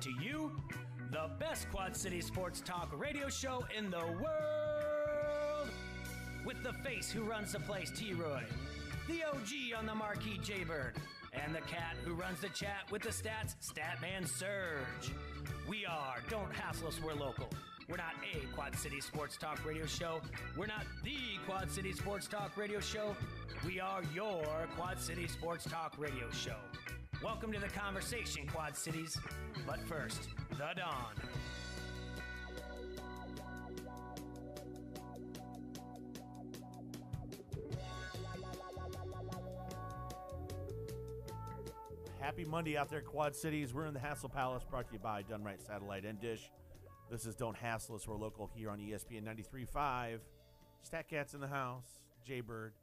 to you the best Quad City sports talk radio show in the world. With the face who runs the place, T-Roy, the OG on the marquee, Jaybird, and the cat who runs the chat with the stats, Statman Surge. We are Don't Hassle Us, We're Local. We're not a Quad City sports talk radio show. We're not the Quad City sports talk radio show. We are your Quad City sports talk radio show. Welcome to the conversation, Quad Cities. But first, the Dawn. Happy Monday out there, Quad Cities. We're in the Hassle Palace, brought to you by Done Right Satellite and Dish. This is Don't Hassle Us. We're local here on ESPN 93.5. Statcat's in the house. Jaybird.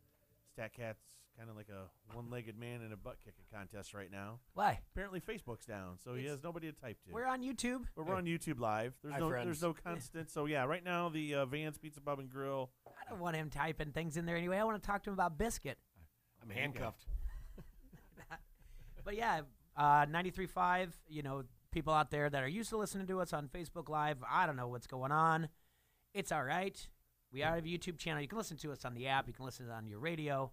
Statcat's kind of like a one-legged man in a butt-kicking contest right now. Why? Apparently Facebook's down, so he has nobody to type to. We're on YouTube. But we're on YouTube Live. There's no constant. So, yeah, right now the Vans Pizza Pub and Grill. I don't want him typing things in there anyway. I want to talk to him about Biscuit. I'm handcuffed. But, yeah, 93.5, you know, people out there that are used to listening to us on Facebook Live, I don't know what's going on. It's all right. We have a YouTube channel. You can listen to us on the app. You can listen to it on your radio.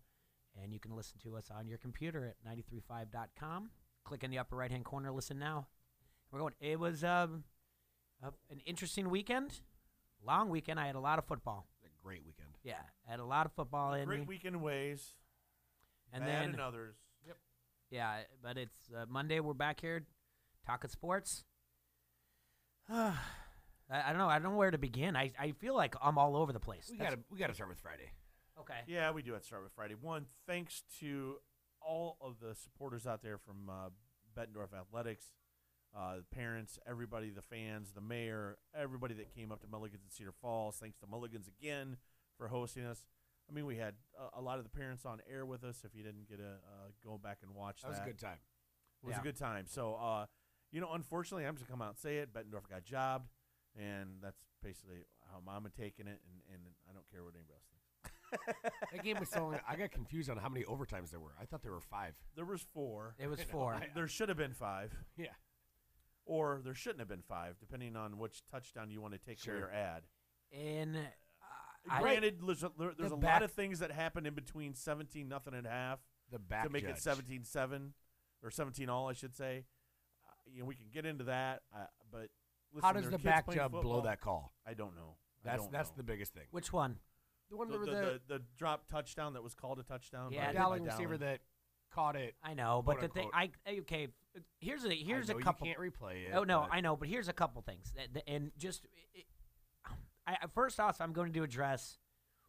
And you can listen to us on your computer at 935.com. Click in the upper right-hand corner. Listen now. We're going. It was an interesting weekend. Long weekend. I had a lot of football. A great weekend. Yeah, I had a lot of football in Great me. weekend in ways. And bad then in others. Yep. Yeah, but it's Monday. We're back here talking sports. I don't know. I don't know where to begin. I feel like I'm all over the place. We got to start with Friday. Okay. Yeah, we do have to start with Friday. One, thanks to all of the supporters out there from Bettendorf Athletics, the parents, everybody, the fans, the mayor, everybody that came up to Mulligan's in Cedar Falls. Thanks to Mulligan's again for hosting us. I mean, we had a lot of the parents on air with us. If you didn't get to go back and watch that. That was a good time. It was a good time. So, unfortunately, I'm just going to come out and say it. Bettendorf got jobbed, and that's basically how Mama taking it, and I don't care what anybody else thinks. That game was so long. I got confused on how many overtimes there were. I thought there were 5. There was 4. It was 4. There should have been 5. Yeah. Or there shouldn't have been 5, depending on which touchdown you want to take away or add. And granted, there's a lot of things that happened in between 17-0 at half to make it 17-7 or 17-all, I should say. We can get into that, but listen, how does the back jump blow that call? I don't know. That's the biggest thing. which one? The one the drop touchdown that was called a touchdown. Yeah, the Dowling receiver that caught it. I know, but the thing, here's a couple. You can't replay it. Oh no, I know, but here's a couple things, and just first off, I'm going to address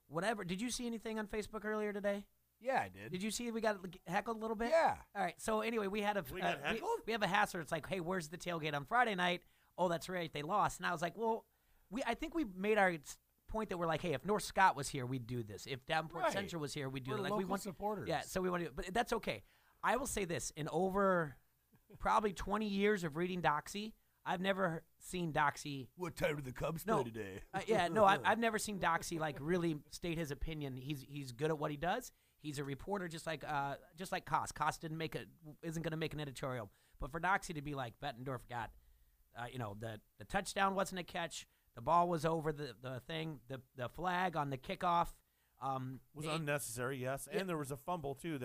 whatever. Did you see anything on Facebook earlier today? Yeah, I did. Did you see we got heckled a little bit? Yeah. All right. So anyway, we got heckled. We have a hassler. It's like, hey, where's the tailgate on Friday night? Oh, that's right, they lost. And I was like, well, I think we made our point that we're like, hey, if North Scott was here, we'd do this. If Davenport Central was here, we'd do it. Like, local we want supporters. Yeah, so we want to do it. But that's okay. I will say this. In over probably 20 years of reading Doxy, I've never seen Doxy. What time did the Cubs play today? I've never seen Doxy like really state his opinion. He's good at what he does. He's a reporter, just like Koss. Koss isn't going to make an editorial. But for Doxy to be like, Bettendorf got, the touchdown wasn't a catch. The ball was over the thing. The flag on the kickoff was unnecessary. Yes, and there was a fumble too.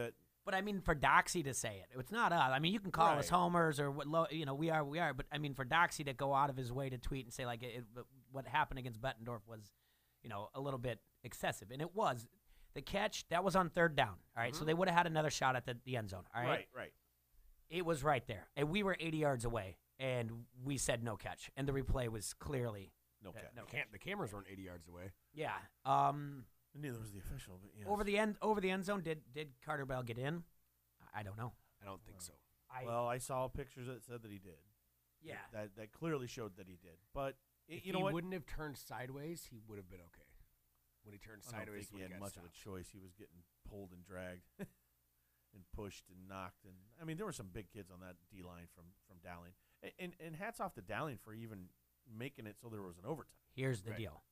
But I mean, for Doxy to say it, it's not us. I mean, you can call us homers or what. We are. But I mean, for Doxy to go out of his way to tweet and say like what happened against Bettendorf was, a little bit excessive, and it was. The catch that was on third down. All right, so they would have had another shot at the end zone. All right, right. It was right there, and we were 80 yards away, and we said no catch, and the replay was clearly. No catch. The cameras weren't 80 yards away. Yeah. Neither was the official. But yes. Over the end zone. Did Carter Bell get in? I don't know. I don't think so. I saw pictures that said that he did. Yeah. That clearly showed that he did. But if you know what? He wouldn't have turned sideways, he would have been okay. When he turned sideways, I don't think he had much of a choice. He was getting pulled and dragged, and pushed and knocked. And I mean, there were some big kids on that D line from Dowling. And hats off to Dowling for even making it so there was an overtime. Here's the deal.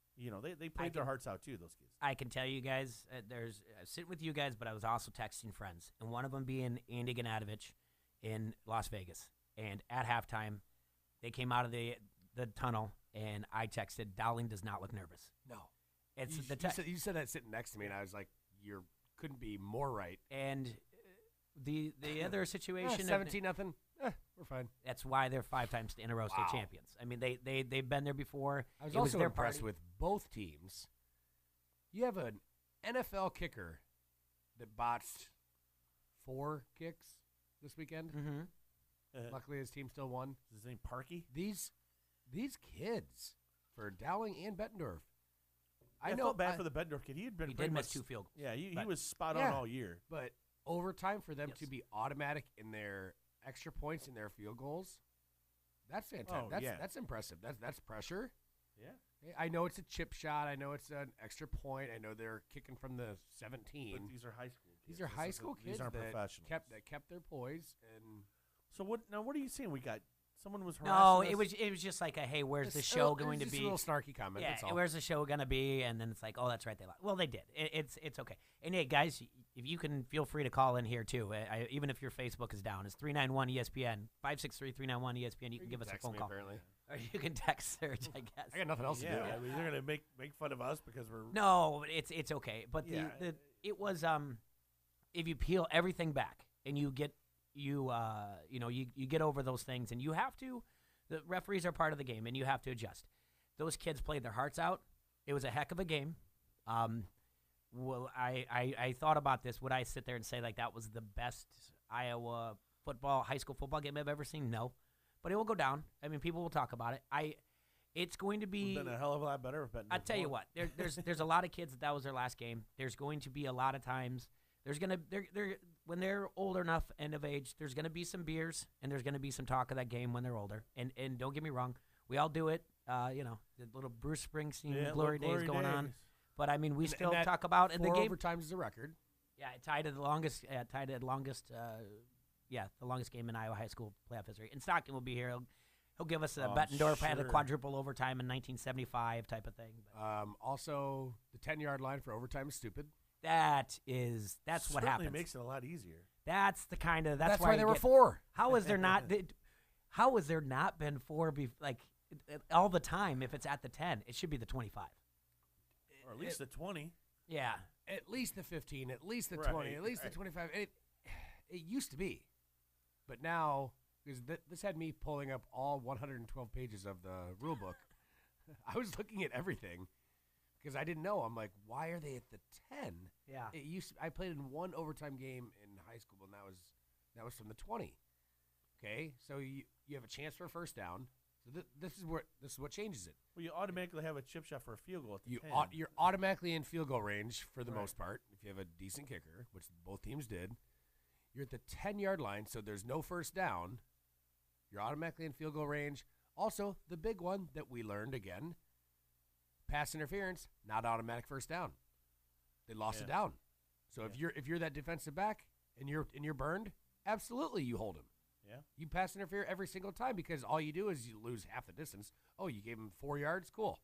They played their hearts out too, those kids. I can tell you guys, I was sitting with you guys, but I was also texting friends, and one of them being Andy Ganatovich in Las Vegas. And at halftime, They came out of the tunnel, and I texted, Dowling does not look nervous. No. It's You, the you said that sitting next to me, and I was like, you couldn't be more right. And the other situation, 17-0. We're fine. that's why they're 5 times in a row state champions. I mean, they've been there before. I was It also their impressed party. with both teams. You have an NFL kicker that botched 4 kicks this weekend. Mm-hmm. Luckily, his team still won. Is his name Parkey? These kids for Dowling and Bettendorf. I felt bad for the Bettendorf kid. He had been He pretty did much miss 2 field goals. Yeah, he but- was spot on all year. But overtime for them Yes. to be automatic in their extra points in their field goals, that's fantastic. That's impressive. That's pressure. Yeah. I know it's a chip shot. I know it's an extra point. I know they're kicking from the 17. But these are high school kids. These are high school kids These aren't that professionals. kept their poise. And So what are you saying? We got someone was harassing No, us? it was just like a, hey, where's the It's- show it was going to just be? a little snarky comment. Yeah, that's all. where's the show going to be? And then it's like, oh, that's right, they lied. Well, they did. It's okay. And hey, guys, if you can, feel free to call in here too. Even if your Facebook is down, it's 391 ESPN 563-391 ESPN. You can give us a text phone me, call, Apparently, or you can text Serge, I guess. I got nothing else to do. I mean, they're gonna make fun of us because we're No, it's okay. But Yeah. it was if you peel everything back and you get you get over those things, and you have to. The referees are part of the game, and you have to adjust. Those kids played their hearts out. It was a heck of a game. Well, I thought about this. Would I sit there and say like that was the best Iowa high school football game I've ever seen? No, but it will go down. I mean, people will talk about it. It's going to be. been a hell of a lot better. I tell you what, there's a lot of kids that was their last game. There's going to be a lot of times. There's gonna when they're old enough, end of age. There's gonna be some beers, and there's gonna be some talk of that game when they're older. And don't get me wrong, we all do it. The little Bruce Springsteen glory days going on. But I mean, we still talk about and the 4 game. overtimes is a record. Yeah, it tied to the longest. The longest game in Iowa high school playoff history. And Stockton will be here. He'll give us a Bettendorf had a sure. quadruple overtime in 1975 type of thing. But Also, the 10-yard line for overtime is stupid. that's what Certainly happens. makes it a lot easier. That's the kind of That's why why you there were get- 4. How is there not? How has there not been 4 all the time? If it's at the 10, it should be the 25. Or at least the 20. Yeah. At least the 15, at least the Right, 20, at least the right. 25. It used to be. But now, because this had me pulling up all 112 pages of the rule book. I was looking at everything because I didn't know. I'm like, why are they at the 10? Yeah. It used I played in one overtime game in high school, and that was from the 20. Okay, so you have a chance for a first down. So this is what changes it. Well, you automatically have a chip shot for a field goal at the 10. You're automatically in field goal range for the Right. most part if you have a decent kicker, which both teams did. You're at the 10-yard line, so there's no first down. You're automatically in field goal range. Also, the big one that we learned again, pass interference, not automatic first down. They lost it down. So if you're that defensive back and you're burned, absolutely you hold him. Yeah. You pass interfere every single time because all you do is you lose half the distance. Oh, you gave him 4 yards? Cool.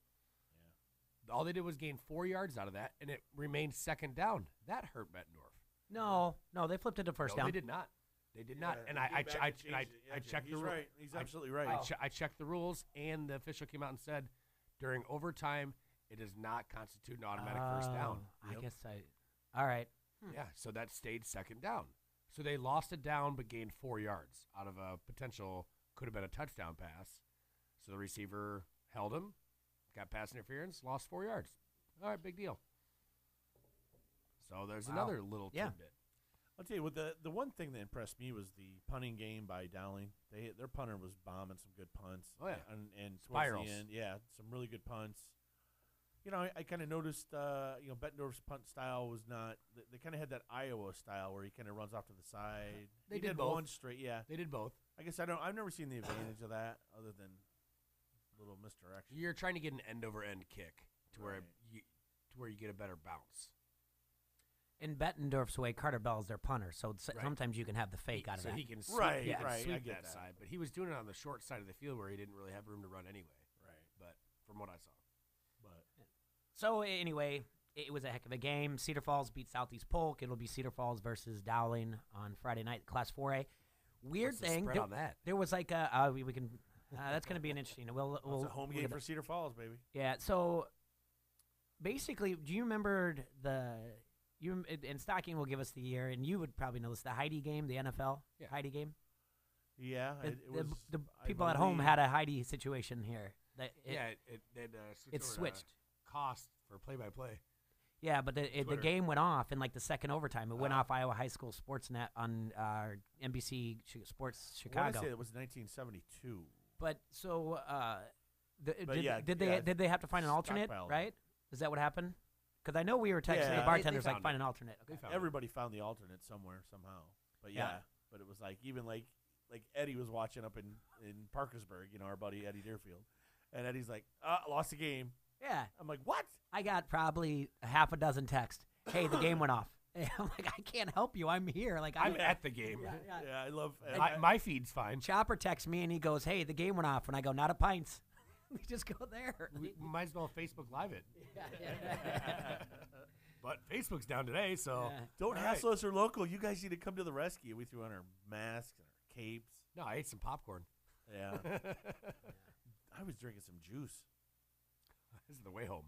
Yeah. All they did was gain 4 yards out of that, and it remained second down. That hurt Bettendorf. No, they flipped it to first No, down. they did not. They did not. And he came back I and changed it. Yeah, checked he's the right. He's absolutely right. I checked the rules, and the official came out and said during overtime it does not constitute an automatic first down. I guess all right. Yeah, so that stayed second down. So they lost it down but gained 4 yards out of a potential could have been a touchdown pass. So the receiver held him, got pass interference, lost 4 yards. All right, big deal. So there's another little tidbit. I'll tell you what. The one thing that impressed me was the punting game by Dowling. Their punter was bombing some good punts. Oh, yeah. and towards Spirals. the end, some really good punts. I kind of noticed. Bettendorf's punt style was not. They kind of had that Iowa style where he kind of runs off to the side. They He did both. one straight. Yeah, They did both. I guess I've never seen the advantage of that other than little misdirection. You're trying to get an end-over-end kick to Right. where you get a better bounce. In Bettendorf's way, Carter Bell is their punter, so Right. sometimes you can have the fake out of So that. he can sweep, Right, he can right, sweep I get that that. side. But he was doing it on the short side of the field where he didn't really have room to run anyway. Right. But from what I saw. But So anyway, it was a heck of a game. Cedar Falls beat Southeast Polk. It'll be Cedar Falls versus Dowling on Friday night, Class 4A. Weird What's the thing. spread on that? There was like we can That's going to be an interesting. It's a home game for Cedar Falls, baby. Yeah. So basically, do you remember and Stocking will give us the year, and you would probably know this, the Heidi game, the NFL Heidi game? Yeah. The people at home had a Heidi situation here. It switched. Cost for play-by-play. Yeah, but the game went off in like the second overtime. It went off Iowa High School Sportsnet on NBC Sports Chicago. I want to say it was 1972. But so did yeah, they have to find an alternate? stockpiled. Right? Is that what happened? Because I know we were texting Yeah, the bartenders they like find an alternate. Okay. Everybody found the alternate somewhere somehow. But but it was like even like Eddie was watching up in Parkersburg, our buddy Eddie Deerfield, and Eddie's like, lost the game. Yeah. I'm like, what? I got probably a half a dozen texts. Hey, the game went off. And I'm like, I can't help you. I'm here. Like I'm at the game. Yeah, I love. My feed's fine. Chopper texts me and he goes, "Hey, the game went off." And I go, "Not a pints." We just go there. We might as well Facebook Live it. But Facebook's down today, so don't hassle us. We're local. You guys need to come to the rescue. We threw on our masks and our capes. No, I ate some popcorn. Yeah. I was drinking some juice. This is the way home.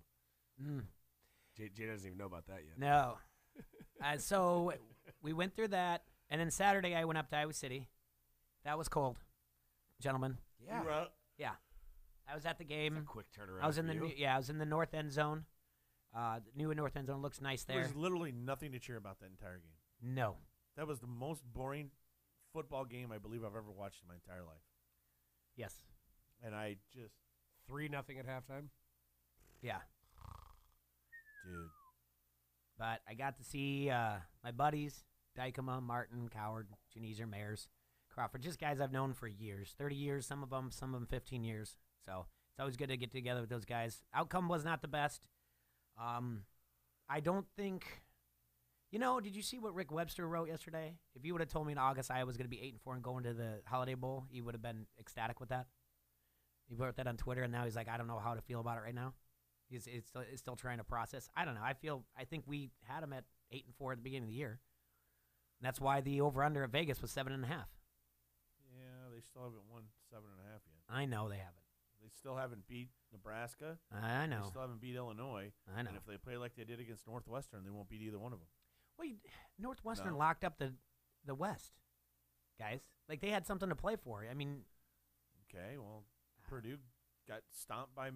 Jay doesn't even know about that yet. No. So we went through that, and then Saturday I went up to Iowa City. That was cold, gentlemen. Yeah. You were out? Yeah. I was at the game. That's a quick turnaround. I was in for the you. I was in the north end zone. The new north end zone looks nice there. There was literally nothing to cheer about that entire game. No. That was the most boring football game I believe I've ever watched in my entire life. Yes. And I just 3-0 at halftime. Yeah. Dude. But I got to see my buddies, Dykema, Martin, Coward, Geneser, Mayers, Crawford, just guys I've known for years, 30 years, some of them 15 years. So it's always good to get together with those guys. Outcome was not the best. I don't think, did you see what Rick Webster wrote yesterday? If you would have told me in August I was going to be 8-4 and going to the Holiday Bowl, he would have been ecstatic with that. He wrote that on Twitter, and now he's like, I don't know how to feel about it right now. He's still trying to process. I don't know. I think we had him at 8-4 at the beginning of the year. And that's why the over/under at Vegas was 7.5. Yeah, they still haven't won 7.5 yet. I know they haven't. They still haven't beat Nebraska. I know. They still haven't beat Illinois. I know. And if they play like they did against Northwestern, they won't beat either one of them. Well, Northwestern locked up the West, guys. Like they had something to play for. I mean, okay, well, Purdue got stomped by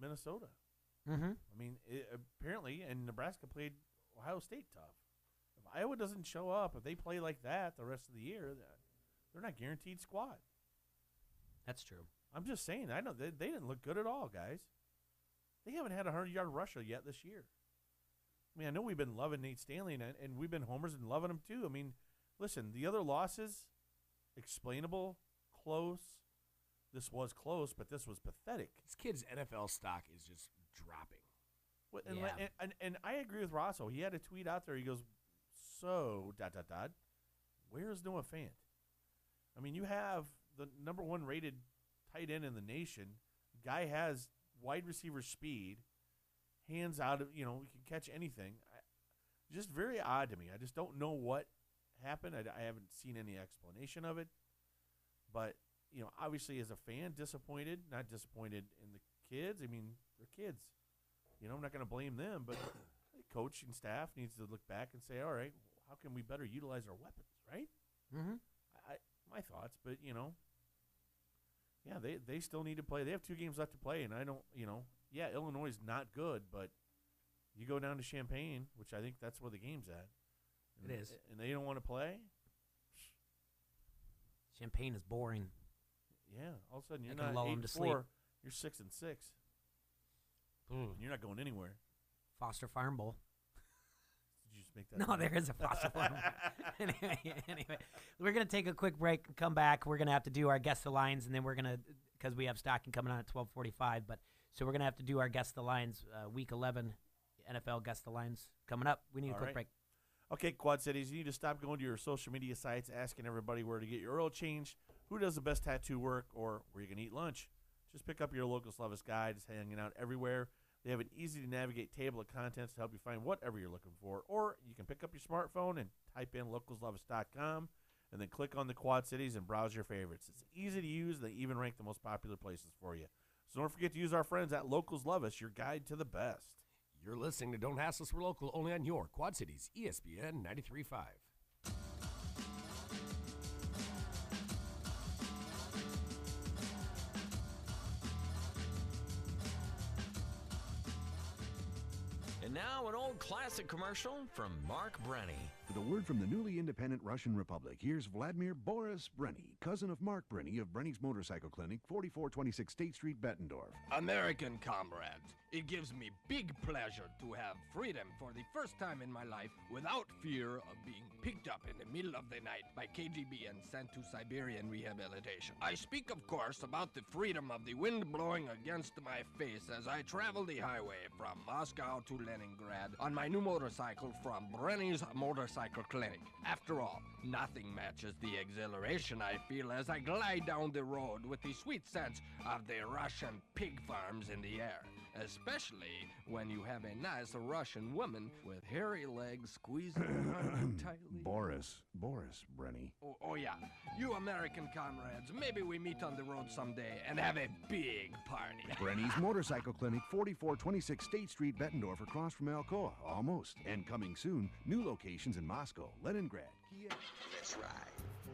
Minnesota. Mm-hmm. I mean, apparently, and Nebraska played Ohio State tough. If Iowa doesn't show up, if they play like that the rest of the year, they're not guaranteed squad. That's true. I'm just saying. I know they didn't look good at all, guys. They haven't had a 100-yard rusher yet this year. I mean, I know we've been loving Nate Stanley, and we've been homers and loving him too. I mean, listen, the other losses, explainable, close. This was close, but this was pathetic. This kid's NFL stock is just dropping. And I agree with Rosso. He had a tweet out there. He goes, so, ... where's Noah Fant? I mean, you have the number 1 rated tight end in the nation. Guy has wide receiver speed, hands out of, he can catch anything. Just very odd to me. I just don't know what happened. I haven't seen any explanation of it. But, obviously as a fan, disappointed. Not disappointed in the kids. I mean, they're kids. I'm not going to blame them, but the coach and staff needs to look back and say, all right, how can we better utilize our weapons, right? Mm-hmm. My thoughts, but, yeah, they still need to play. They have 2 games left to play, and I don't, Illinois is not good, but you go down to Champaign, which I think that's where the game's at. It is. And they don't want to play? Champaign is boring. Yeah, all of a sudden you're I can not lull 'em to 8-4, sleep. you're 6-6. And you're not going anywhere. Foster Farm Bowl. Did you just make that No, up? there is a Foster Farm Bowl. Anyway, we're going to take a quick break and come back. We're going to have to do our Guess the Lines, and then we're going to, because we have stocking coming on at 12:45, so we're going to have to do our Guess the Lines, Week 11 NFL Guess the Lines coming up. We need a quick break. Okay, Quad Cities, you need to stop going to your social media sites asking everybody where to get your oil changed, who does the best tattoo work, or where you can eat lunch. Just pick up your local Slavis guide. It's hanging out everywhere. They have an easy-to-navigate table of contents to help you find whatever you're looking for. Or you can pick up your smartphone and type in localslavis.com, and then click on the Quad Cities and browse your favorites. It's easy to use, and they even rank the most popular places for you. So don't forget to use our friends at Locals Love Us, your guide to the best. You're listening to Don't Hassle Us, We're Local, only on your Quad Cities, ESPN 93.5. And now an old classic commercial from Mark Brenny. With a word from the newly independent Russian Republic, here's Vladimir Boris Brenny, cousin of Mark Brenny of Brenny's Motorcycle Clinic, 4426 State Street, Bettendorf. American comrades, it gives me big pleasure to have freedom for the first time in my life without fear of being picked up in the middle of the night by KGB and sent to Siberian rehabilitation. I speak, of course, about the freedom of the wind blowing against my face as I travel the highway from Moscow to Leningrad on my new motorcycle from Brenny's Motorcycle Clinic. After all, nothing matches the exhilaration I feel as I glide down the road with the sweet sense of the Russian pig farms in the air. Especially when you have a nice Russian woman with hairy legs squeezing around you tightly. Boris Brenny. Oh yeah, you American comrades, maybe we meet on the road someday and have a big party. Brenny's Motorcycle Clinic, 4426 State Street, Bettendorf, across from Alcoa. Almost. And coming soon, new locations in Moscow, Leningrad, Kiev. Let's ride.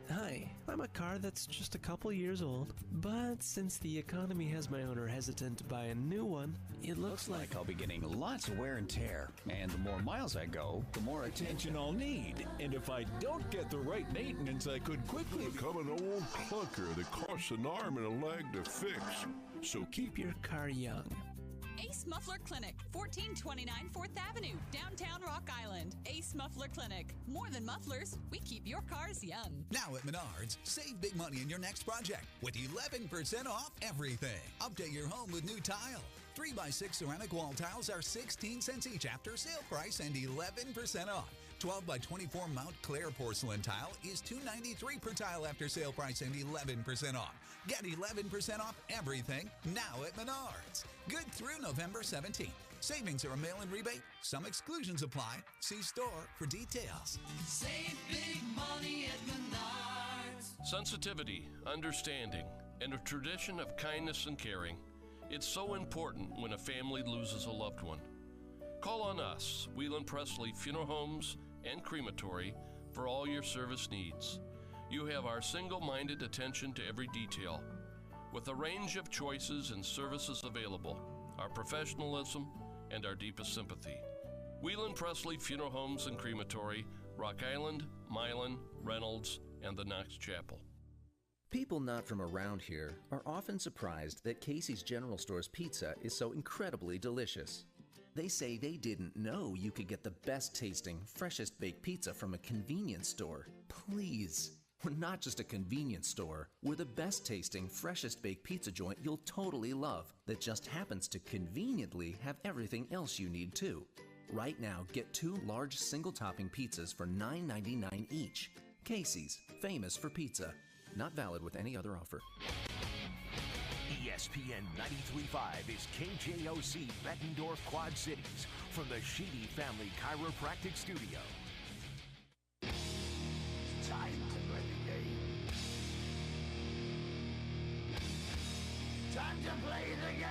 Hi, I'm a car that's just a couple years old, but since the economy has my owner hesitant to buy a new one, it looks like I'll be getting lots of wear and tear. And the more miles I go, the more attention I'll need. And if I don't get the right maintenance, I could quickly become an old clunker that costs an arm and a leg to fix. So keep your car young. Ace Muffler Clinic, 1429 4th Avenue, downtown Rock Island. Ace Muffler Clinic. More than mufflers, we keep your cars young. Now at Menards, save big money in your next project with 11% off everything. Update your home with new tile. 3x6 ceramic wall tiles are 16 cents each after sale price and 11% off. 12x24 Mount Claire porcelain tile is $2.93 per tile after sale price and 11% off. Get 11% off everything now at Menards. Good through November 17th. Savings are a mail-in rebate. Some exclusions apply. See store for details. Save big money at Menards. Sensitivity, understanding, and a tradition of kindness and caring. It's so important when a family loses a loved one. Call on us, Wheeland Presley Funeral Homes and Crematory, for all your service needs. You have our single-minded attention to every detail. With a range of choices and services available, our professionalism, and our deepest sympathy. Wheeland Presley Funeral Homes and Crematory, Rock Island, Milan, Reynolds, and the Knox Chapel. People not from around here are often surprised that Casey's General Store's pizza is so incredibly delicious. They say they didn't know you could get the best tasting, freshest baked pizza from a convenience store. Please. We're not just a convenience store. We're the best tasting, freshest baked pizza joint you'll totally love that just happens to conveniently have everything else you need too. Right now, get 2 large single topping pizzas for $9.99 each. Casey's, famous for pizza. Not valid with any other offer. ESPN 93.5 is KJOC Bettendorf Quad Cities from the Sheedy Family Chiropractic Studio. It's time to play the game. Time to play the game.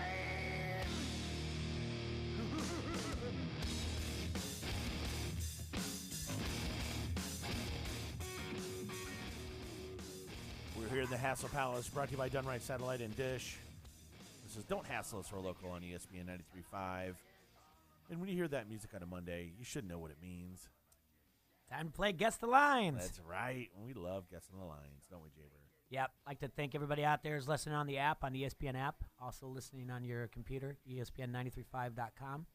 We're here in the Hassle Palace, brought to you by Dunright Satellite and Dish. This is Don't Hassle Us, We're Local on ESPN 93.5. And when you hear that music on a Monday, you should know what it means. Time to play Guess the Lines. That's right. We love guessing the lines, don't we, Jaybird? Yep. I'd like to thank everybody out there who's listening on the app, on the ESPN app. Also listening on your computer, ESPN935.com.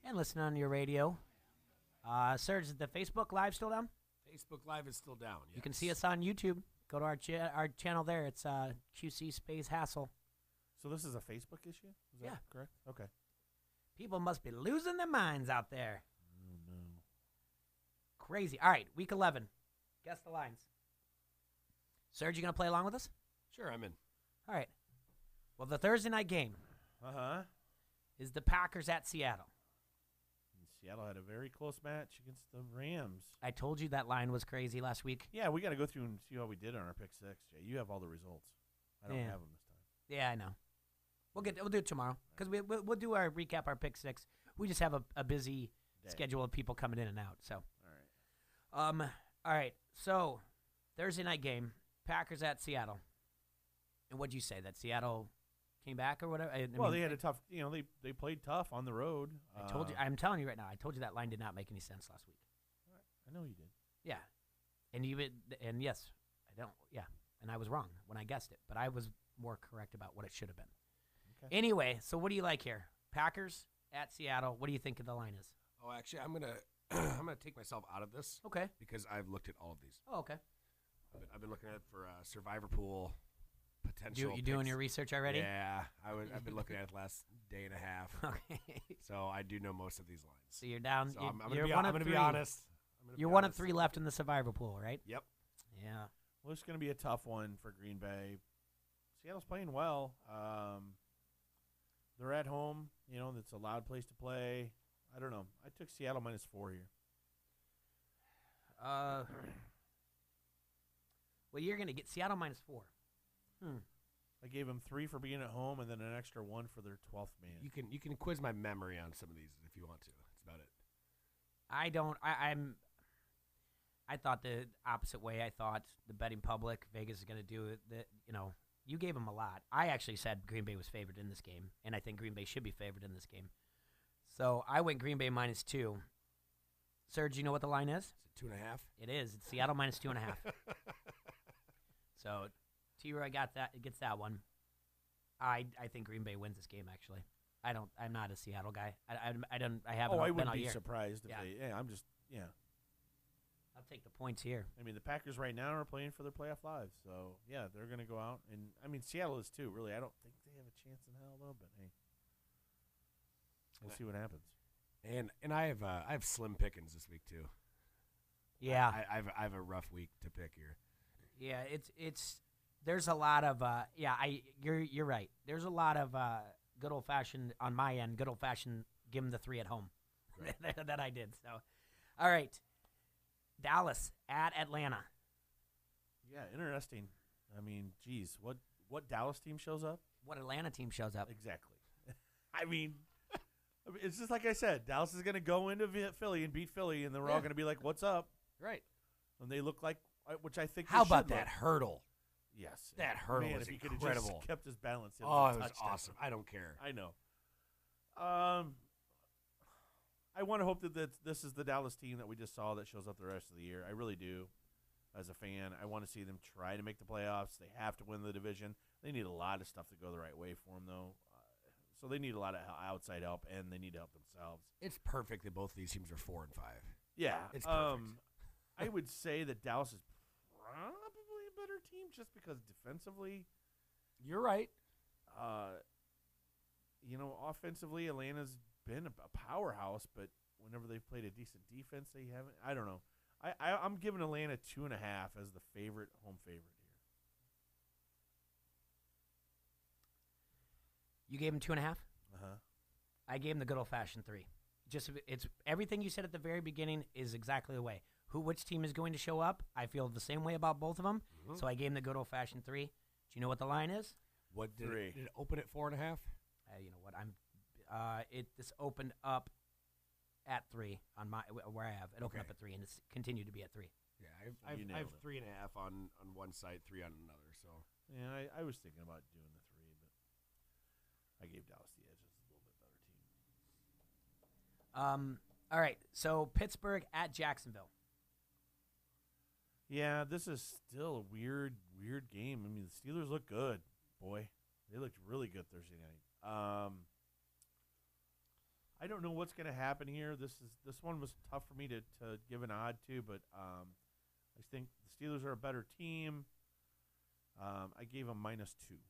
And listening on your radio. Serge, is the Facebook Live still down? Facebook Live is still down, yes. You can see us on YouTube. Go to our channel there. It's QC Space Hassle. So this is a Facebook issue? Is that correct? Okay. People must be losing their minds out there. Oh, no. Crazy. All right, week 11. Guess the lines. Serge, you going to play along with us? Sure, I'm in. All right. Well, the Thursday night game Uh-huh. is the Packers at Seattle. In Seattle had a very close match against the Rams. I told you that line was crazy last week. Yeah, we got to go through and see how we did on our pick six. Jay, you have all the results. I don't have them this time. Yeah, I know. We'll do it tomorrow because we'll do our recap, our pick six. We just have a busy schedule of people coming in and out. So, all right. So, Thursday night game, Packers at Seattle. And what'd you say, that Seattle came back or whatever? I Well, mean, they had a tough. They played tough on the road. I told you. I'm telling you right now. I told you that line did not make any sense last week. I know you did. Yeah, and yes, I don't. Yeah, and I was wrong when I guessed it, but I was more correct about what it should have been. Okay. Anyway, so what do you like here? Packers at Seattle. What do you think the line is? Oh, actually, I'm gonna take myself out of this. Okay. Because I've looked at all of these. Oh, okay. I've been looking at it for Survivor Pool potential. You doing your research already? Yeah, I've been looking at it the last day and a half. Okay. So I do know most of these lines. So you're down. So you- I'm you're gonna one of be three. honest. You're one of three left in the Survivor Pool, right? Yep. Yeah. Well, it's going to be a tough one for Green Bay. Seattle's playing well. They're at home. It's a loud place to play. I don't know. I took Seattle -4 here. Well, you're going to get Seattle -4. I gave them 3 for being at home, and then an extra 1 for their 12th man. You can quiz my memory on some of these if you want to. That's about it. I don't. I thought the opposite way. I thought the betting public, Vegas is going to do it. You gave them a lot. I actually said Green Bay was favored in this game, and I think Green Bay should be favored in this game. So I went Green Bay -2. Serge, you know what the line is? Is it 2.5? It is. It's Seattle -2.5. So T-Roy gets that one. I think Green Bay wins this game. Actually, I'm not a Seattle guy. I haven't. I been wouldn't all be year. surprised if Yeah. they. Yeah, I'm just. Yeah. I'll take the points here. I mean, the Packers right now are playing for their playoff lives, so yeah, they're going to go out, and I mean, Seattle is too. Really, I don't think they have a chance in hell though. But hey, we'll see what happens. And I have slim pickings this week too. Yeah, I have a rough week to pick here. Yeah, it's there's a lot of you're right. There's a lot of good old fashioned on my end. Good old fashioned give them the 3 at home that I did. So, all right. Dallas at Atlanta. Yeah, interesting. I mean, geez, what Dallas team shows up? What Atlanta team shows up? Exactly. I mean, it's just like I said. Dallas is going to go into Philly and beat Philly, and then we're all going to be like, "What's up?" Right. And they look like, which I think. How they about should that look. hurdle? Yes, that hurdle Man, was if he could incredible. have just kept his balance. It It was was touchdown. awesome. I don't care. I know. I want to hope that this is the Dallas team that we just saw that shows up the rest of the year. I really do. As a fan, I want to see them try to make the playoffs. They have to win the division. They need a lot of stuff to go the right way for them, though. So they need a lot of outside help, and they need to help themselves. It's perfect that both of these teams are 4 and 5. Yeah, it's perfect. I would say that Dallas is probably a better team just because defensively. You're right. Offensively, Atlanta's been a powerhouse, but whenever they've played a decent defense, they haven't. I don't know. I'm giving Atlanta 2.5 as the home favorite here. You gave him 2.5. Uh-huh. I gave him the good old fashioned 3. It's everything you said at the very beginning is exactly the way. Which team is going to show up? I feel the same way about both of them. Mm-hmm. So I gave him the good old fashioned 3. Do you know what the line is? What did it open at 4.5? You know what? This opened up at 3 on where I have it. Opened up at 3, and it's continued to be at 3. Yeah, I have 3.5 on one side, 3 on another. So yeah, I was thinking about doing the 3, but I gave Dallas the edge. It's a little bit better team. All right. So Pittsburgh at Jacksonville. Yeah, this is still a weird game. I mean, the Steelers look good, boy. They looked really good Thursday night. I don't know what's going to happen here. This one was tough for me to give an odd to, but I think the Steelers are a better team. I gave them -2.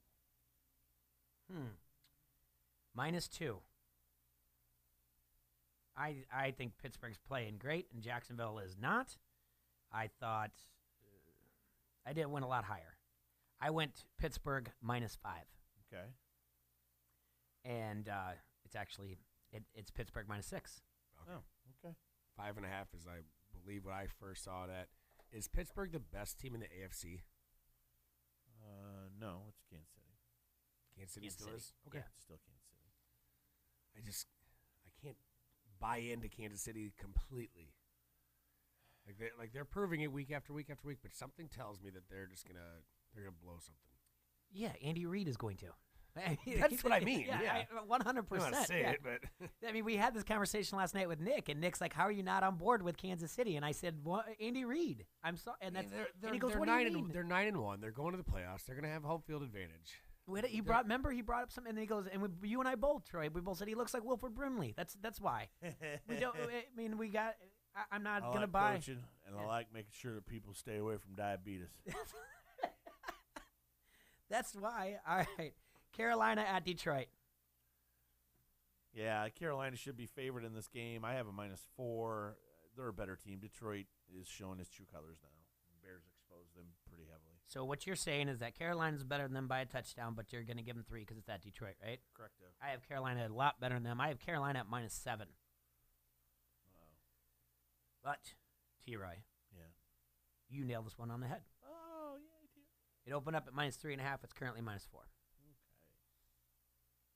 -2. I think Pittsburgh's playing great, and Jacksonville is not. I thought I didn't win a lot higher. I went Pittsburgh -5. Okay. And it's actually it's Pittsburgh -6. Oh, okay. 5.5 is, I believe, what I first saw it at. Is Pittsburgh the best team in the AFC? No, it's Kansas City. Kansas City still is? Okay. Yeah, it's still Kansas City. I can't buy into Kansas City completely. They're proving it week after week after week, but something tells me that they're gonna blow something. Yeah, Andy Reid is going to. That's what I mean. Yeah, 100%. I don't want to say it, but I mean, we had this conversation last night with Nick, and Nick's like, "How are you not on board with Kansas City?" And I said, "What, Andy Reid? I'm sorry." And that's and he goes, "What do you mean?" They're 9-1. They're going to the playoffs. They're going to have home field advantage. He brought up something, and then he goes, and you and I both, Troy, we both said he looks like Wilford Brimley. That's why. We don't. I mean, we got. I'm not going to buy. Coaching, and I like making sure that people stay away from diabetes. That's why. All right. Carolina at Detroit. Yeah, Carolina should be favored in this game. I have a -4. They're a better team. Detroit is showing its true colors now. Bears exposed them pretty heavily. So what you're saying is that Carolina's better than them by a touchdown, but you're going to give them 3 because it's at Detroit, right? Correct. I have Carolina a lot better than them. I have Carolina at -7. Wow. But, T-Roy. Yeah. You nailed this one on the head. Oh, yeah, I did. It opened up at -3.5. It's currently -4. Okay.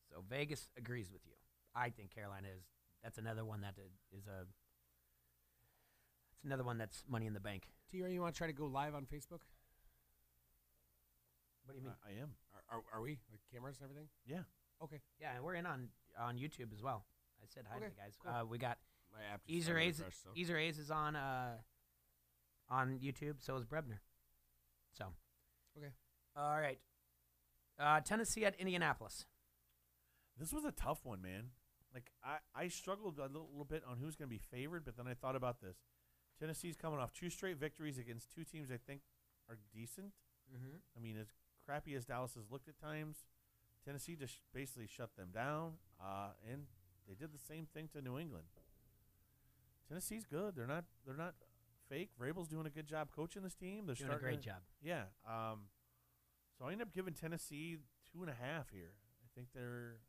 So Vegas agrees with you. I think Carolina is. That's another one that is a. It's another one that's money in the bank. T-Ray, you want to try to go live on Facebook? What do you mean? I am. Are we? Like cameras and everything? Yeah. Okay. Yeah, and we're in on YouTube as well. I said hi to the guys. Cool. We got my app. Easer A's is on YouTube. So is Brebner. So. Okay. All right. Tennessee at Indianapolis. This was a tough one, man. Like, I struggled a little bit on who's going to be favored, but then I thought about this. Tennessee's coming off 2 straight victories against 2 teams I think are decent. Mm-hmm. I mean, as crappy as Dallas has looked at times, Tennessee just basically shut them down, and they did the same thing to New England. Tennessee's good. They're not fake. Vrabel's doing a good job coaching this team. They're doing a great job. Yeah. So I end up giving Tennessee 2.5 here. I think they're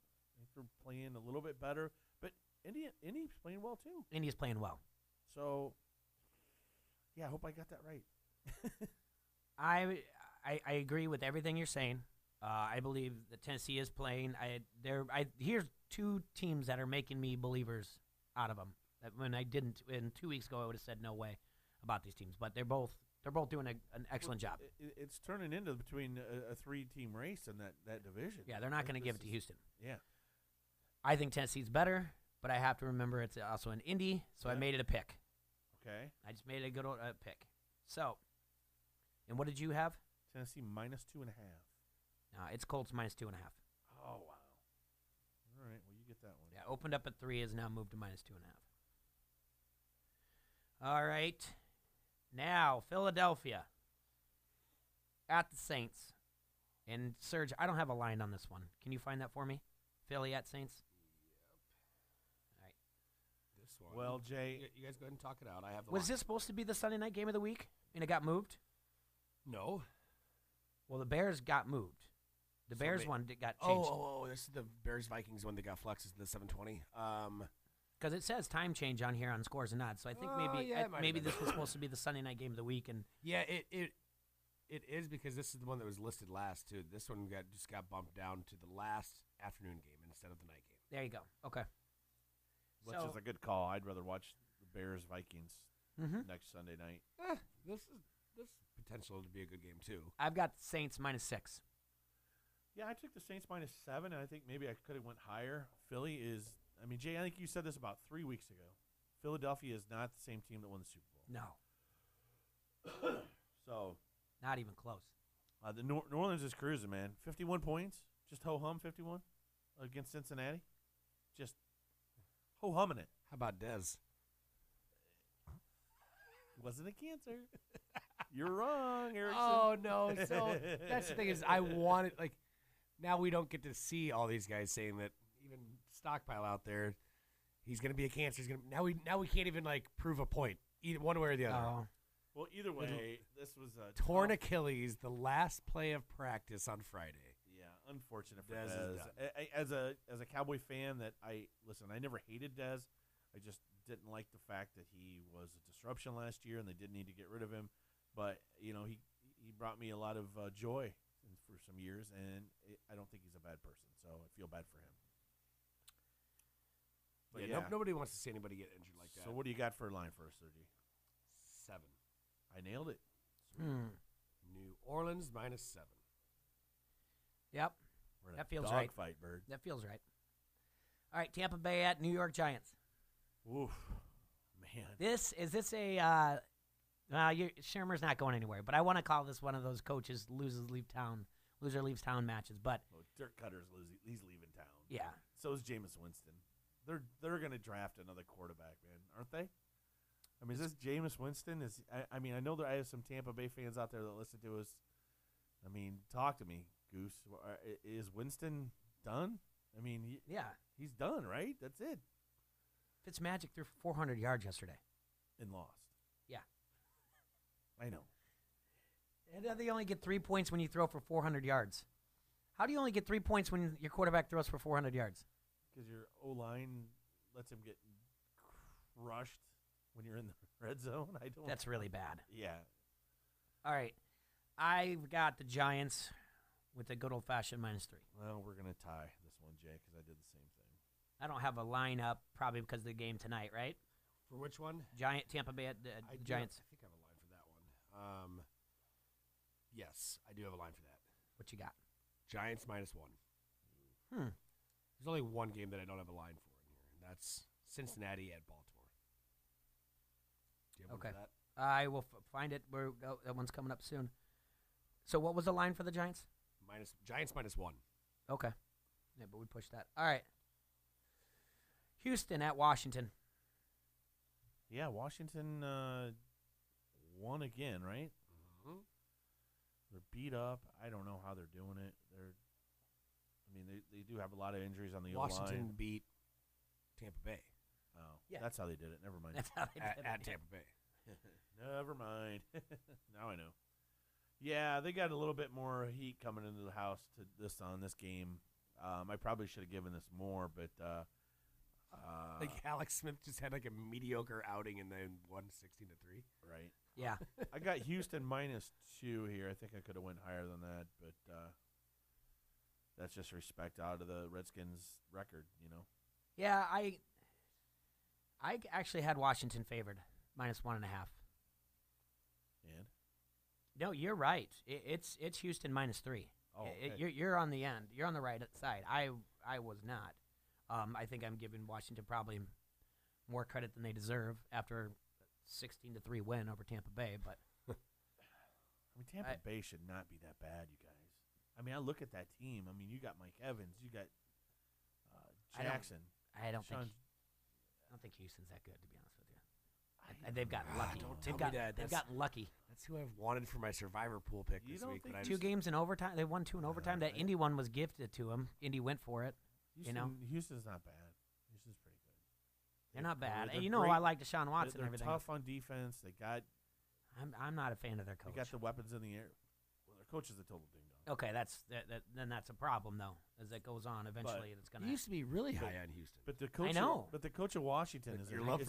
playing a little bit better, but Indy's playing well too. Indy's playing well. So, yeah, I hope I got that right. I agree with everything you're saying. I believe that Tennessee is playing. Here's 2 teams that are making me believers out of them. That when I didn't, 2 weeks ago, I would have said no way about these teams. But they're both doing an excellent job. It's turning into between a 3-team race in that division. Yeah, they're not going to give it to Houston. Yeah. I think Tennessee's better, but I have to remember it's also an Indy, so I made it a pick. Okay. I just made it a good old pick. So, and what did you have? Tennessee -2.5. It's Colts -2.5. Oh, wow. All right, well, you get that one. Yeah, opened up at 3, is now moved to -2.5. All right. Now, Philadelphia at the Saints. And, Serge, I don't have a line on this one. Can you find that for me? Philly at Saints? All right. This one. Well, Jay. You guys go ahead and talk it out. I have the Was line. this supposed to be the Sunday night game of the week, and it got moved? No. Well, the Bears got moved. The Bears one got changed. Oh, this is the Bears-Vikings one that got flexed to the 7:20. Because it says time change on here on Scores and Odds, so I think maybe this was supposed to be the Sunday night game of the week. And yeah, it is because this is the one that was listed last too. This one just got bumped down to the last afternoon game instead of the night game. There you go. Okay. Which is a good call. I'd rather watch the Bears-Vikings next Sunday night. This potential to be a good game too. I've got Saints -6. Yeah, I took the Saints -7, and I think maybe I could have went higher. Philly is, I mean, Jay, I think you said this about 3 weeks ago. Philadelphia is not the same team that won the Super Bowl. No. So. Not even close. The New Orleans is cruising, man. 51 points. Just ho-hum 51 against Cincinnati. Just ho-humming it. How about Dez? Wasn't a cancer. You're wrong, Erickson. Oh, no. So that's the thing is I wanted, like, now we don't get to see all these guys saying that even Stockpile out there, he's going to be a cancer. Now we can't even, like, prove a point, either one way or the other. Oh. Well, either way, this was a torn Achilles, the last play of practice on Friday. Yeah, unfortunate for Dez. As a Cowboy fan, I never hated Dez. I just didn't like the fact that he was a disruption last year, and they didn't need to get rid of him. But he brought me a lot of joy for some years, and I don't think he's a bad person, so I feel bad for him. But nobody wants to see anybody get injured like that. So what do you got for a line for us, Sergi? 7. I nailed it. New Orleans -7. Yep. That feels right. Fight, Bird. That feels right. All right, Tampa Bay at New York Giants. Oof, man. Shermer's not going anywhere, but I want to call this one of those coaches loser leaves town matches. But Dirk Cutter's he's leaving town. Yeah. So is Jameis Winston. They're going to draft another quarterback, man, aren't they? I mean, is this Jameis Winston? I mean, I know that I have some Tampa Bay fans out there that listen to us. I mean, talk to me, Goose. Is Winston done? I mean, he's done, right? That's it. Fitzmagic threw 400 yards yesterday. And lost. Yeah. I know. And they only get 3 points when you throw for 400 yards. How do you only get 3 points when your quarterback throws for 400 yards? Because your O-line lets him get crushed when you're in the red zone. That's really bad. Yeah. All right. I've got the Giants with a good old-fashioned -3. Well, we're going to tie this one, Jay, because I did the same thing. I don't have a lineup probably because of the game tonight, right? For which one? Tampa Bay at the Giants. I think I have a line for that one. Yes, I do have a line for that. What you got? Giants -1. There's only one game that I don't have a line for in here, and that's Cincinnati at Baltimore. Do you have one for that? I will find it. That one's coming up soon. So what was the line for the Giants? Giants -1. Okay. Yeah, but we pushed that. All right. Houston at Washington. Yeah, Washington won again, right? Mm-hmm. They're beat up. I don't know how they're doing it. They do have a lot of injuries on the O-line. Washington beat Tampa Bay. Oh, yeah. That's how they did it. Never mind. That's how they did it. At Tampa Bay. Never mind. Now I know. Yeah, they got a little bit more heat coming into the house on this game. I probably should have given this more, but like Alex Smith just had like a mediocre outing and then won 16-3. Right. Yeah. I got Houston -2 here. I think I could have went higher than that, but that's just respect out of the Redskins record, you know. Yeah, I actually had Washington favored -1.5. And? No, you're right. It's Houston -3. Oh, okay. You're on the end. You're on the right side. I was not. I think I'm giving Washington probably more credit than they deserve after 16-3 win over Tampa Bay. But Tampa Bay should not be that bad, you guys. I mean, I look at that team. I mean, you got Mike Evans, you got Jackson. I don't think Houston's that good, to be honest with you. They've gotten lucky. They've gotten lucky. That's who I've wanted for my survivor pool pick this week. But 2 games in overtime. They won 2 in overtime. That Indy one was gifted to them. Indy went for it. Houston's not bad. Houston's pretty good. They're not bad. They're and great. I like Deshaun Watson They're and everything. tough on defense. They got. I'm not a fan of their coach. They got the weapons in the air. Well, their coach is a total ding dong. Okay, then that's a problem though. As it goes on, eventually it's going to. You used to be really high on Houston. But the coach, I know. But the coach of Washington is your love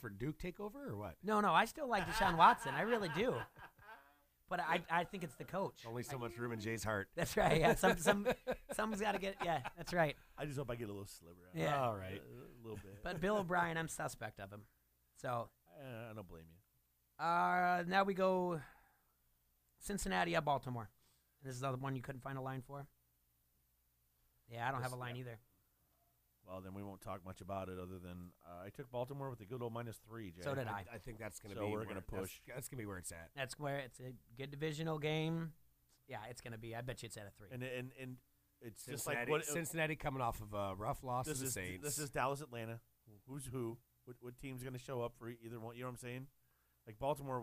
for Duke take over or what? No, I still like Deshaun Watson. I really do. But I think it's the coach. Only so much room in Jay's heart. That's right. Yeah, someone's got to get. Yeah, that's right. I just hope I get a little sliver out. Yeah, all right, a little bit. But Bill O'Brien, I'm suspect of him. So I don't blame you. Now we go Cincinnati at Baltimore. This is the other one you couldn't find a line for. Yeah, I don't have a line either. Well, then we won't talk much about it other than I took Baltimore with a good old -3, Jay. So did I. I think that's going to so be we're going to push. That's going to be where it's at. That's where it's a good divisional game. Yeah, it's going to be. I bet you it's at a 3. And it's Cincinnati, just like what Cincinnati coming off of a rough loss to the Saints. This is Dallas, Atlanta. Who's who? What team's going to show up for either one? You know what I'm saying? Like Baltimore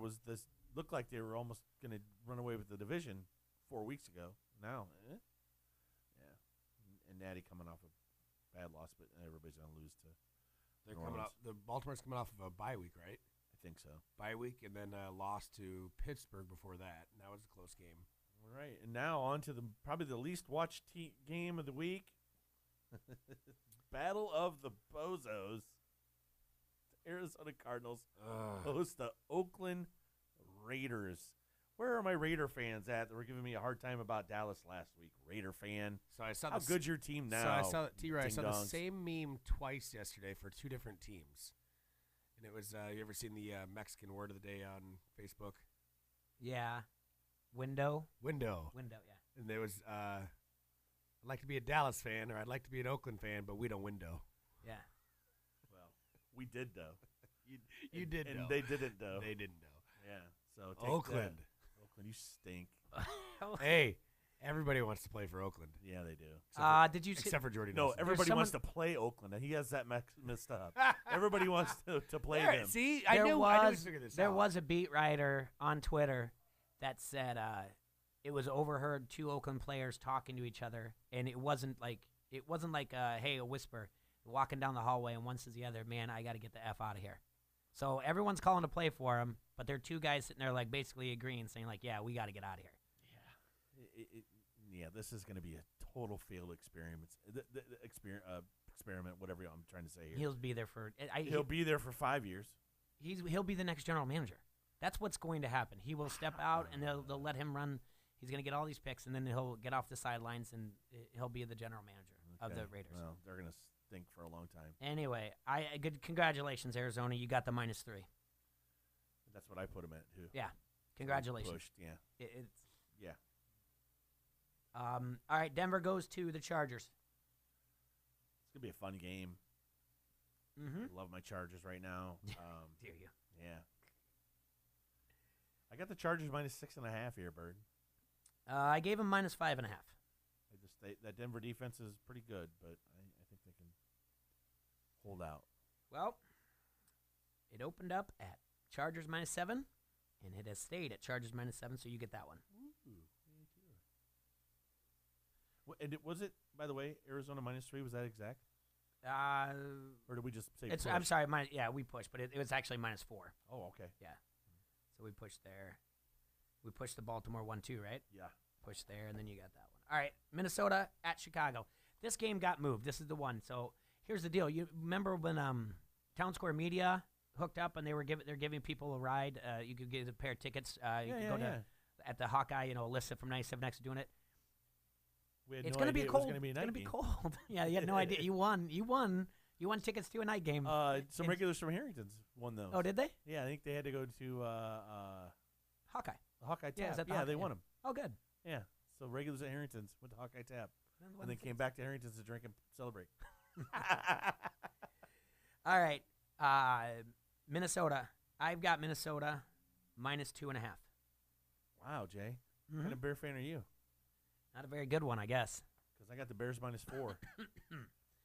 looked like they were almost going to run away with the division 4 weeks ago. Now, yeah. And Natty coming off a bad loss, but everybody's going to lose to. They're coming off. The Baltimore's coming off of a bye week, right? I think so. Bye week, and then lost to Pittsburgh before that. And that was a close game. All right, and now on to probably the least watched game of the week. Battle of the Bozos. Arizona Cardinals host the Oakland Raiders. Where are my Raider fans at that were giving me a hard time about Dallas last week? Raider fan. So I saw how good's your team now? So I saw T-Roy. I saw the ding-dongs? same meme twice yesterday for two different teams, and it was you ever seen the Mexican word of the day on Facebook? Yeah. Window. Window. Yeah. And there was I'd like to be a Dallas fan or I'd like to be an Oakland fan, but we don't window. Yeah. Well, we did though. You did and know. they didn't though. They didn't know. Yeah. So take Oakland. that. Oakland, you stink. Hey, everybody wants to play for Oakland. Yeah, they do. Did you see? Except for Jordy No, Nelson. everybody wants to play Oakland, and he has that mixed up. Everybody wants to play There, them. see, I knew we'd figure this There out. was a beat writer on Twitter that said it was overheard two Oakland players talking to each other, and it wasn't like hey, a whisper walking down the hallway, and one says to the other, "Man, I got to get the F out of here." So everyone's calling to play for him, but there are two guys sitting there like basically agreeing, saying like, "Yeah, we got to get out of here." Yeah, this is going to be a total failed experiment. Experiment, whatever I'm trying to say here. He'll be there for. He'll be there for 5 years. He'll be the next general manager. That's what's going to happen. He will step out, and they'll let him run. He's going to get all these picks, and then he'll get off the sidelines, and he'll be the general manager of the Raiders. Well, they're going to stink for a long time. Anyway, good. Congratulations, Arizona. You got the -3. That's what I put him at too. Yeah, congratulations. Pushed, yeah. Yeah. All right, Denver goes to the Chargers. It's gonna be a fun game. Mm-hmm. Love my Chargers right now. Do you? Yeah. I got the Chargers -6.5 here, Bird. I gave him -5.5. That Denver defense is pretty good, but I think they can hold out. Well, it opened up at Chargers -7, and it has stayed at Chargers -7. So you get that one. And was it, by the way, Arizona -3? Was that exact? Or did we just say push? I'm sorry. We pushed, but it was actually -4. Oh, okay. Yeah. So we pushed there. We pushed the Baltimore 1-2, right? Yeah. Pushed there, and then you got that one. All right, Minnesota at Chicago. This game got moved. This is the one. So here's the deal. You remember when Town Square Media hooked up and they're giving people a ride? You could get a pair of tickets. You could go to at the Hawkeye. Alyssa from 97X doing it. It's going to be cold. It's going to be cold. Yeah, you had no idea. You won. You won tickets to a night game. Some regulars from Harrington's won those. Oh, did they? Yeah, I think they had to go to Hawkeye. Hawkeye Tap. Yeah, they won them. Oh, good. Yeah. So regulars at Harrington's went to Hawkeye Tap, and then came back to Harrington's to drink and celebrate. All right, Minnesota. I've got Minnesota -2.5. Wow, Jay. Mm-hmm. What kind of Bear fan are you? Not a very good one, I guess. Because I got the Bears -4.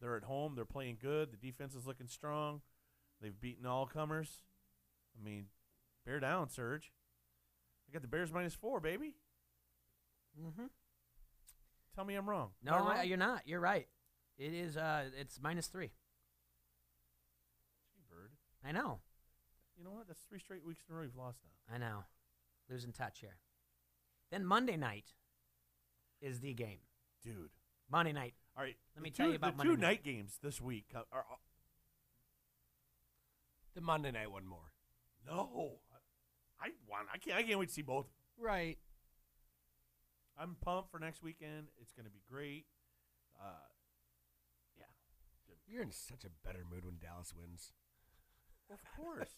They're at home. They're playing good. The defense is looking strong. They've beaten all comers. I mean, bear down, Serge. I got the Bears -4, baby. Mm-hmm. Tell me I'm wrong. No, you're not. You're right. It is. It's -3. Gee, Bird. I know. You know what? That's 3 straight weeks in a row you've lost now. I know. Losing touch here. Then Monday night is the game. Dude. Monday night. All right. Let me tell you about the Monday two night games this week are The Monday night one more. No. I can't wait to see both. Right. I'm pumped for next weekend. It's going to be great. Yeah. Good. You're in such a better mood when Dallas wins. Of course.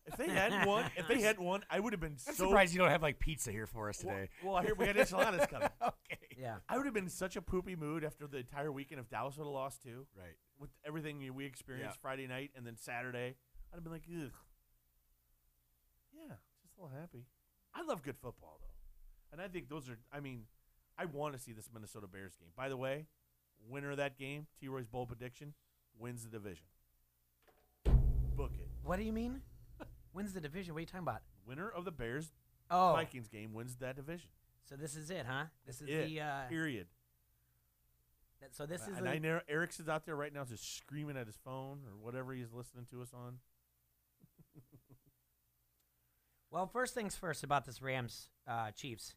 If they hadn't won, I would have been I'm so surprised you don't have like pizza here for us today. Well, I hear we had enchiladas coming. Okay. Yeah. I would have been in such a poopy mood after the entire weekend if Dallas would have lost too. Right. With everything we experienced Friday night and then Saturday, I'd have been like, ugh. Yeah, just a little happy. I love good football though, and I think those are. I mean, I want to see this Minnesota Bears game. By the way, winner of that game, T-Roy's bold prediction, wins the division. Book it. What do you mean? Wins the division? What are you talking about? Winner of the Bears Vikings game wins that division. So this is it, huh? This is it. the period. So this is. And I know Eric's out there right now, just screaming at his phone or whatever he's listening to us on. Well, first things first about this Rams Chiefs.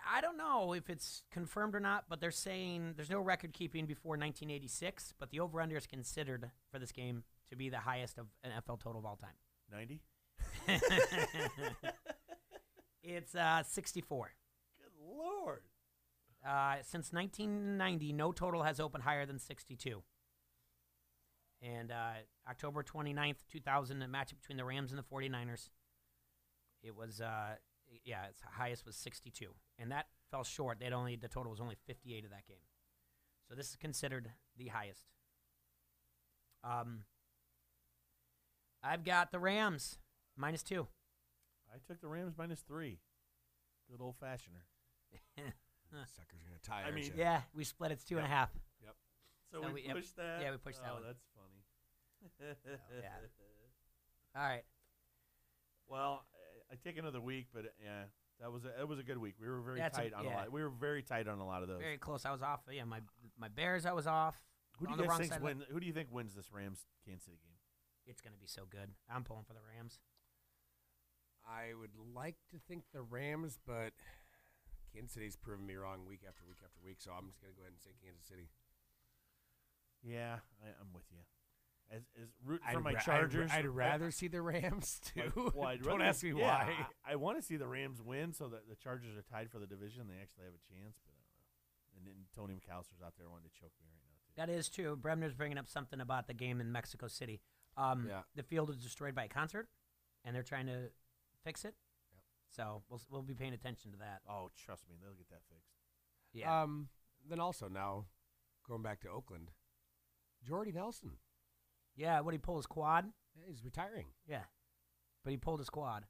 I don't know if it's confirmed or not, but they're saying there's no record keeping before 1986, but the over-under is considered for this game to be the highest of NFL total of all time. 90? It's 64. Good Lord. Since 1990, no total has opened higher than 62. And October 29th, 2000, a matchup between the Rams and the 49ers. It was, its highest was 62. And that fell short. The total was only 58 of that game. So this is considered the highest. I've got the Rams, -2. I took the Rams -3. Good old fashioner. Sucker's going to tie. I mean, yeah, we split. It's 2.5. Yep. So we pushed that? Yeah, we pushed that one. Oh, that's funny. Yeah. All right. Well, I take another week, but yeah, it was a good week. We were very tight on a lot. We were very tight on a lot of those. Very close. I was off. Yeah, my Bears, I was off. Who do you guys think win? Who do you think wins this Rams Kansas City game? It's going to be so good. I'm pulling for the Rams. I would like to think the Rams, but Kansas City's proven me wrong week after week after week, so I'm just going to go ahead and say Kansas City. Yeah, I'm with you. As rooting for my Chargers, I'd rather see the Rams too. Well, Don't ask me why. I want to see the Rams win so that the Chargers are tied for the division. They actually have a chance, but I don't know. And then Tony McAllister's out there wanting to choke me right now too. That is true. Bremner's bringing up something about the game in Mexico City. The field was destroyed by a concert, and they're trying to fix it. Yep. So we'll be paying attention to that. Oh, trust me, they'll get that fixed. Yeah. Then also now, going back to Oakland, Jordy Nelson. Yeah, what, he pulled his quad? Yeah, he's retiring. Yeah, but he pulled his quad.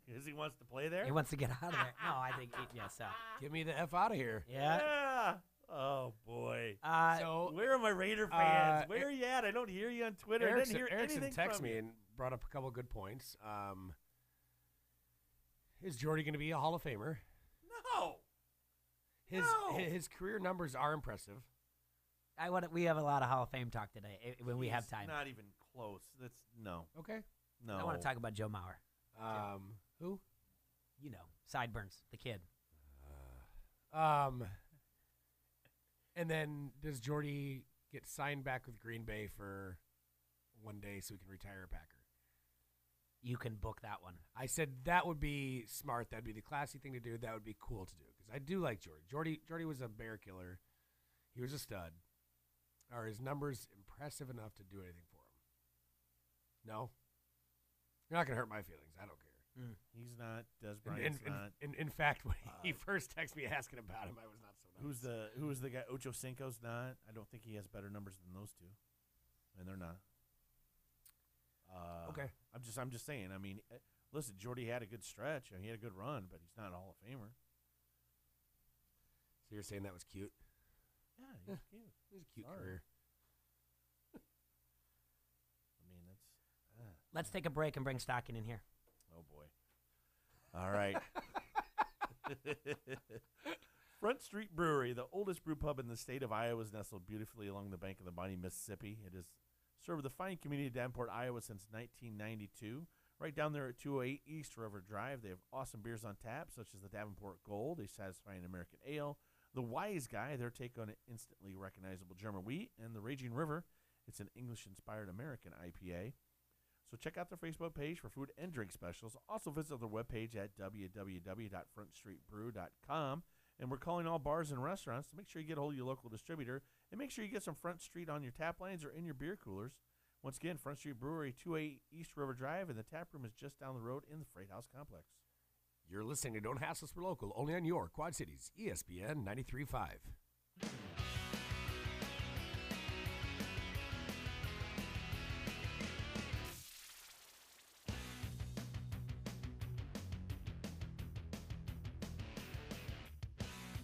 Because he wants to play there? He wants to get out of there. No, I think, so. Get me the F out of here. Yeah. Oh, boy. So where are my Raider fans? Where are you at? I don't hear you on Twitter. I didn't hear anything texted from me you. and brought up a couple of good points. Is Jordy going to be a Hall of Famer? No. His career numbers are impressive. We have a lot of Hall of Fame talk today when we have time. Not even close. That's no. Okay. No. I want to talk about Joe Mauer. Who? You know, Sideburns, the kid. And then does Jordy get signed back with Green Bay for one day so he can retire a Packer? You can book that one. I said that would be smart. That'd be the classy thing to do. That would be cool to do because I do like Jordy. Jordy was a bear killer. He was a stud. Are his numbers impressive enough to do anything for him? No? You're not going to hurt my feelings. I don't care. He's not. Des Bryant's not. In fact, when he first texted me asking about him, I was not so nice. Who was the guy? Ocho Cinco's not. I don't think he has better numbers than those two, and they're not. Okay. I'm just saying. I mean, listen, Jordy had a good stretch. He had a good run, but he's not a Hall of Famer. So you're saying that was cute? Yeah, he was cute. It was a cute career. I mean, that's. Let's take a break and bring Stocking in here. Oh boy. All right. Front Street Brewery, the oldest brew pub in the state of Iowa, is nestled beautifully along the bank of the mighty Mississippi. It has served the fine community of Davenport, Iowa since 1992. Right down there at 208 East River Drive, they have awesome beers on tap, such as the Davenport Gold, a satisfying American ale, the Wise Guy, their take on an instantly recognizable German wheat, and the Raging River. It's an English-inspired American IPA. So check out their Facebook page for food and drink specials. Also visit their webpage at www.frontstreetbrew.com. And we're calling all bars and restaurants to make sure you get a hold of your local distributor and make sure you get some Front Street on your tap lines or in your beer coolers. Once again, Front Street Brewery, 208 East River Drive, and the tap room is just down the road in the Freight House Complex. You're listening to Don't Hassle Us for Local, only on your Quad Cities, ESPN 93.5.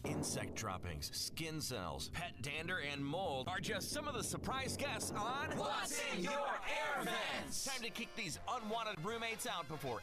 Insect droppings, skin cells, pet dander, and mold are just some of the surprise guests on What's in Your Air Vents? Time to kick these unwanted roommates out before